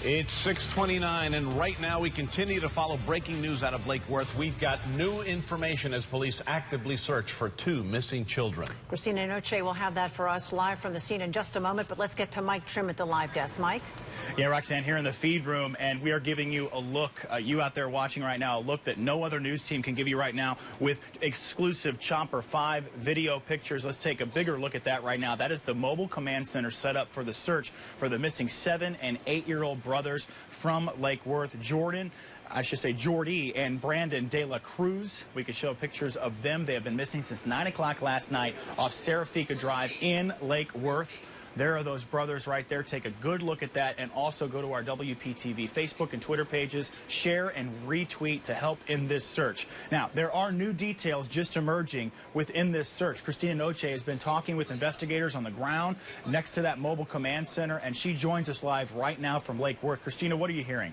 It's 6:29, and right now we continue to follow breaking news out of Lake Worth. We've got new information as police actively search for two missing children. Christina Noche will have that for us live from the scene in just a moment, but let's get to Mike Trim at the live desk. Mike? Yeah, Roxanne, here in the feed room, and we are giving you a look, you out there watching right now, a look that no other news team can give you right now with exclusive Chopper 5 video pictures. Let's take a bigger look at that right now. That is the mobile command center set up for the search for the missing 7- and 8-year-old brothers from Lake Worth. Jordy and Brandon De La Cruz. We could show pictures of them. They have been missing since 9 o'clock last night off Serafika Drive in Lake Worth. There are those brothers right there. Take a good look at that, and also go to our WPTV Facebook and Twitter pages. Share and retweet to help in this search. Now, there are new details just emerging within this search. Christina Noche has been talking with investigators on the ground next to that mobile command center, and she joins us live right now from Lake Worth. Christina, what are you hearing?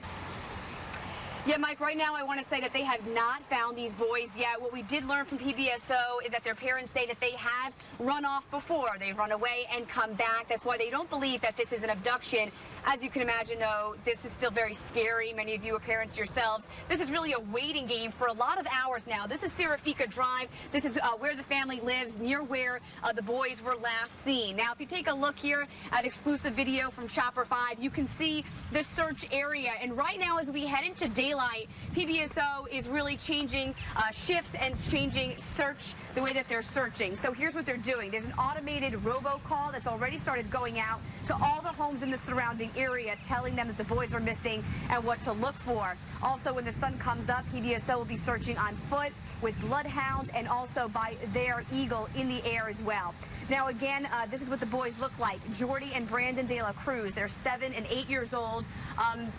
Yeah, Mike, right now I want to say that they have not found these boys yet. What we did learn from PBSO is that their parents say that they have run off before. They've run away and come back. That's why they don't believe that this is an abduction. As you can imagine, though, this is still very scary. Many of you are parents yourselves. This is really a waiting game for a lot of hours now. This is Serafika Drive. This is where the family lives, near where the boys were last seen. Now, if you take a look here at exclusive video from Chopper 5, you can see the search area. And right now, as we head into daylight, PBSO is really changing shifts and changing the way that they're searching. So here's what they're doing. There's an automated robocall that's already started going out to all the homes in the surrounding area, telling them that the boys are missing and what to look for. Also, when the sun comes up, PBSO will be searching on foot with bloodhounds and also by their eagle in the air as well. Now, again, this is what the boys look like. Jordy and Brandon De La Cruz. They're 7 and 8 years old.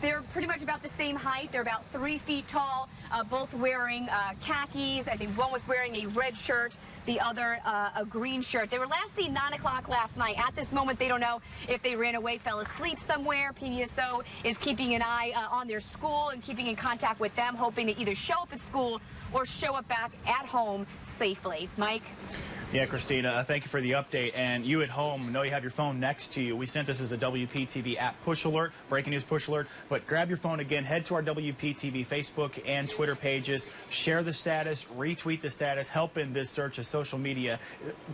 They're pretty much about the same height. They're about 3 feet tall, both wearing khakis. I think one was wearing a red shirt, the other a green shirt. They were last seen 9 o'clock last night. At this moment, they don't know if they ran away, fell asleep somewhere. PBSO is keeping an eye on their school and keeping in contact with them, hoping to either show up at school or show up back at home safely. Mike? Yeah, Christina, thank you for the update. And you at home, know you have your phone next to you. We sent this as a WPTV app push alert, breaking news push alert. But grab your phone again, head to our WPTV Facebook and Twitter pages, share the status, retweet the status, help in this search as social media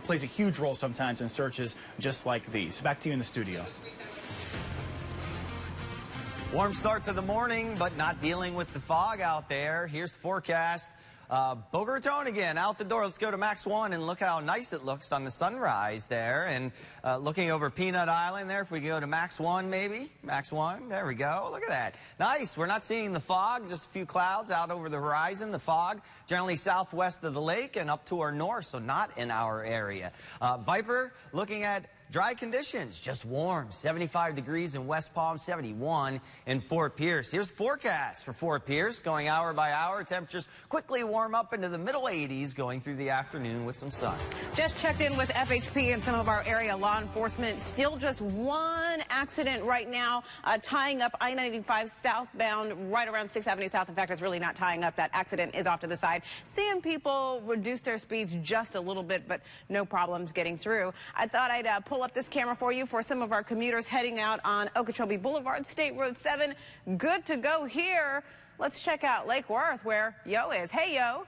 plays a huge role sometimes in searches just like these. Back to you in the studio. Warm start to the morning, but not dealing with the fog out there. Here's the forecast. Boca Raton again, out the door. Let's go to Max 1 and look how nice it looks on the sunrise there. And looking over Peanut Island there, if we go to Max 1 maybe. Max 1, there we go. Look at that. Nice. We're not seeing the fog, just a few clouds out over the horizon. The fog generally southwest of the lake and up to our north, so not in our area. Viper, looking at dry conditions, just warm. 75 degrees in West Palm, 71 in Fort Pierce. Here's the forecast for Fort Pierce, going hour by hour. Temperatures quickly warm up into the middle 80s going through the afternoon with some sun. Just checked in with FHP and some of our area law enforcement. Still just one accident right now, tying up I-95 southbound right around 6th Avenue South. In fact, it's really not tying up. That accident is off to the side. Seeing people reduce their speeds just a little bit, but no problems getting through. I thought I'd pull up this camera for you for some of our commuters heading out on Okeechobee Boulevard, State Road 7. Good to go here. Let's check out Lake Worth, where Yo is. Hey, Yo.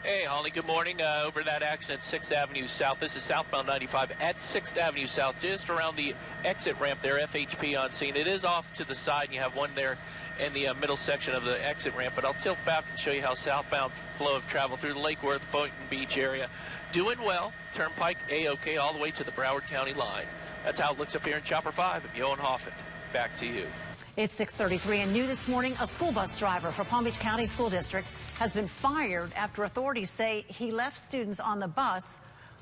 Hey, Holly, good morning. Over that accident, 6th Avenue South. This is southbound 95 at 6th Avenue South, just around the exit ramp there, FHP on scene. It is off to the side. You have one there in the middle section of the exit ramp, but I'll tilt back and show you how southbound flow of travel through the Lake Worth, Boynton Beach area. Doing well. Turnpike A-OK all the way to the Broward County line. That's how it looks up here in Chopper 5. I'm Johan Hoffett. Back to you. It's 6:33 and new this morning. A school bus driver for Palm Beach County School District has been fired after authorities say he left students on the bus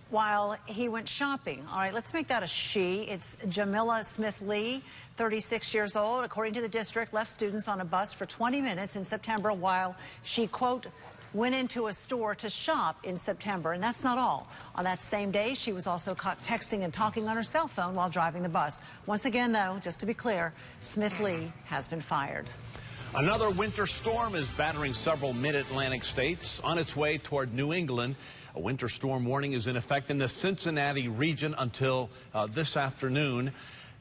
while he went shopping. All right, let's make that a she. It's Jamila Smith-Lee, 36 years old. According to the district, left students on a bus for 20 minutes in September while she, quote, went into a store to shop in September. And that's not all. On that same day, she was also caught texting and talking on her cell phone while driving the bus. Once again, though, just to be clear, Smith-Lee has been fired. Another winter storm is battering several mid-Atlantic states on its way toward New England. A winter storm warning is in effect in the Cincinnati region until this afternoon.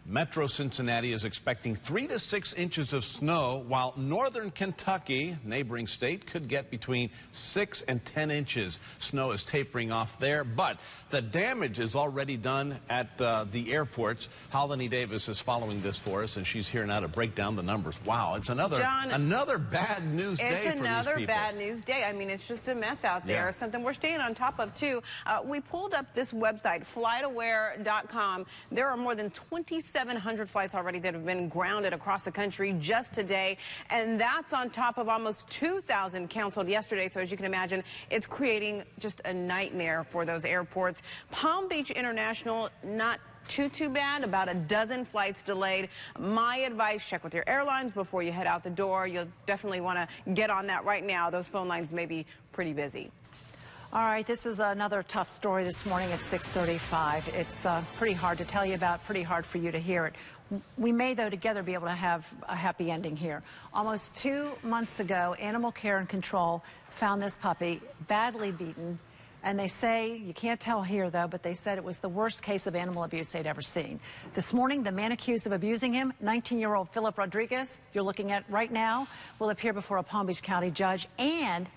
Metro Cincinnati is expecting 3 to 6 inches of snow, while northern Kentucky, neighboring state, could get between 6 and 10 inches. Snow is tapering off there, but the damage is already done at the airports. Holly Davis is following this for us, and she's here now to break down the numbers. Wow, it's another bad news day for these people. It's another bad news day. I mean, it's just a mess out there. Yeah. Something we're staying on top of, too. We pulled up this website, flightaware.com. There are more than 2,700 flights already that have been grounded across the country just today, and that's on top of almost 2,000 canceled yesterday. So as you can imagine, it's creating just a nightmare for those airports. Palm Beach International, not too bad. About a dozen flights delayed. My advice, check with your airlines before you head out the door. You'll definitely want to get on that right now. Those phone lines may be pretty busy. All right, this is another tough story this morning at 6:35. It's pretty hard to tell you about, pretty hard for you to hear it. We may, though, together be able to have a happy ending here. Almost 2 months ago, Animal Care and Control found this puppy badly beaten. And they say, you can't tell here, though, but they said it was the worst case of animal abuse they'd ever seen. This morning, the man accused of abusing him, 19-year-old Philip Rodriguez, you're looking at right now, will appear before a Palm Beach County judge, and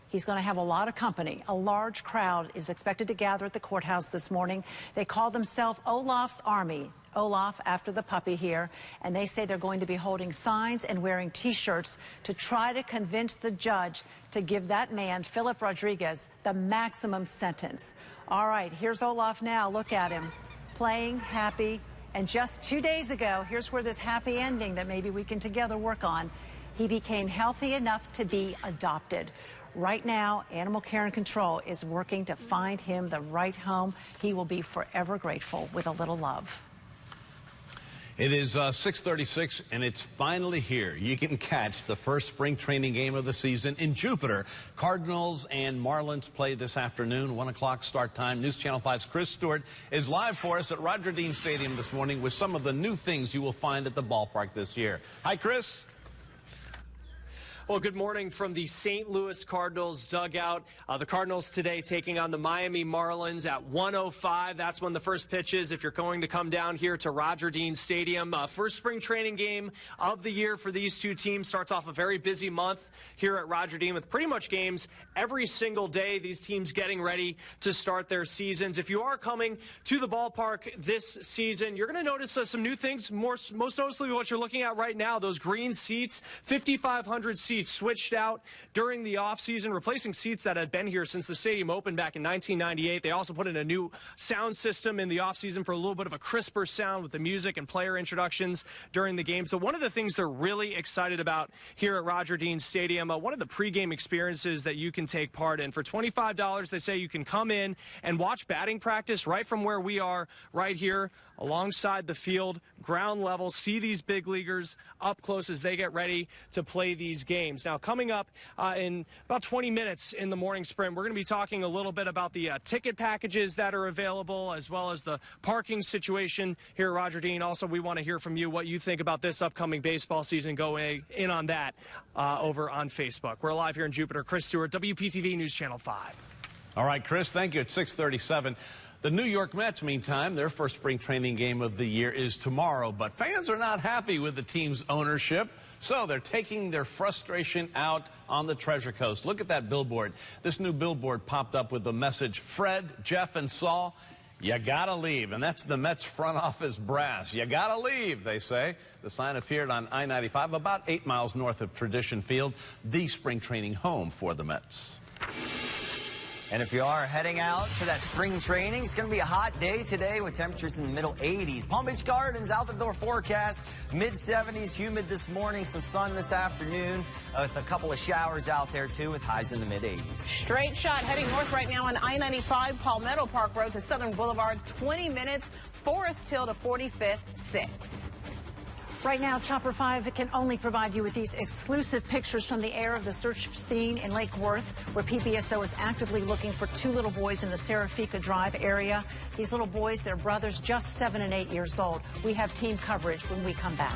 he's going to have a lot of company. A large crowd is expected to gather at the courthouse this morning. They call themselves Olaf's Army. Olaf after the puppy here, and they say they're going to be holding signs and wearing T-shirts to try to convince the judge to give that man, Philip Rodriguez, the maximum sentence. All right, here's Olaf now. Look at him, playing, happy, and just 2 days ago, here's where this happy ending that maybe we can together work on, he became healthy enough to be adopted. Right now, Animal Care and Control is working to find him the right home. He will be forever grateful with a little love. It is 6:36, and it's finally here. You can catch the first spring training game of the season in Jupiter. Cardinals and Marlins play this afternoon, 1 o'clock start time. News Channel 5's Chris Stewart is live for us at Roger Dean Stadium this morning with some of the new things you will find at the ballpark this year. Hi, Chris. Well, good morning from the St. Louis Cardinals dugout. The Cardinals today taking on the Miami Marlins at 1:05. That's when the first pitch is if you're going to come down here to Roger Dean Stadium. First spring training game of the year for these two teams. Starts off a very busy month here at Roger Dean with pretty much games every single day. These teams getting ready to start their seasons. If you are coming to the ballpark this season, you're going to notice some new things. Most noticeably what you're looking at right now, those green seats, 5,500 seats switched out during the offseason, replacing seats that had been here since the stadium opened back in 1998. They also put in a new sound system in the offseason for a little bit of a crisper sound with the music and player introductions during the game. So one of the things they're really excited about here at Roger Dean Stadium, one of the pregame experiences that you can take part in. For $25, they say you can come in and watch batting practice right from where we are right here alongside the field, ground level, see these big leaguers up close as they get ready to play these games. Now, coming up in about 20 minutes in the morning sprint, we're going to be talking a little bit about the ticket packages that are available, as well as the parking situation here at Roger Dean. Also, we want to hear from you what you think about this upcoming baseball season. Go in on that over on Facebook. We're live here in Jupiter. Chris Stewart, WPTV News Channel 5. All right, Chris, thank you. At 6:37. The New York Mets, meantime, their first spring training game of the year is tomorrow, but fans are not happy with the team's ownership, so they're taking their frustration out on the Treasure Coast. Look at that billboard. This new billboard popped up with the message, Fred, Jeff, and Saul, you gotta leave. And that's the Mets front office brass. You gotta leave, they say. The sign appeared on I-95, about 8 miles north of Tradition Field, the spring training home for the Mets. And if you are heading out to that spring training, it's going to be a hot day today with temperatures in the middle 80s. Palm Beach Gardens, out the door forecast, mid-70s, humid this morning, some sun this afternoon with a couple of showers out there, too, with highs in the mid-80s. Straight shot heading north right now on I-95, Palmetto Park Road to Southern Boulevard, 20 minutes, Forest Hill to 45th, 6. Right now, Chopper 5 can only provide you with these exclusive pictures from the air of the search scene in Lake Worth, where PBSO is actively looking for 2 little boys in the Serafika Drive area. These little boys, their brothers, just 7 and 8 years old. We have team coverage when we come back.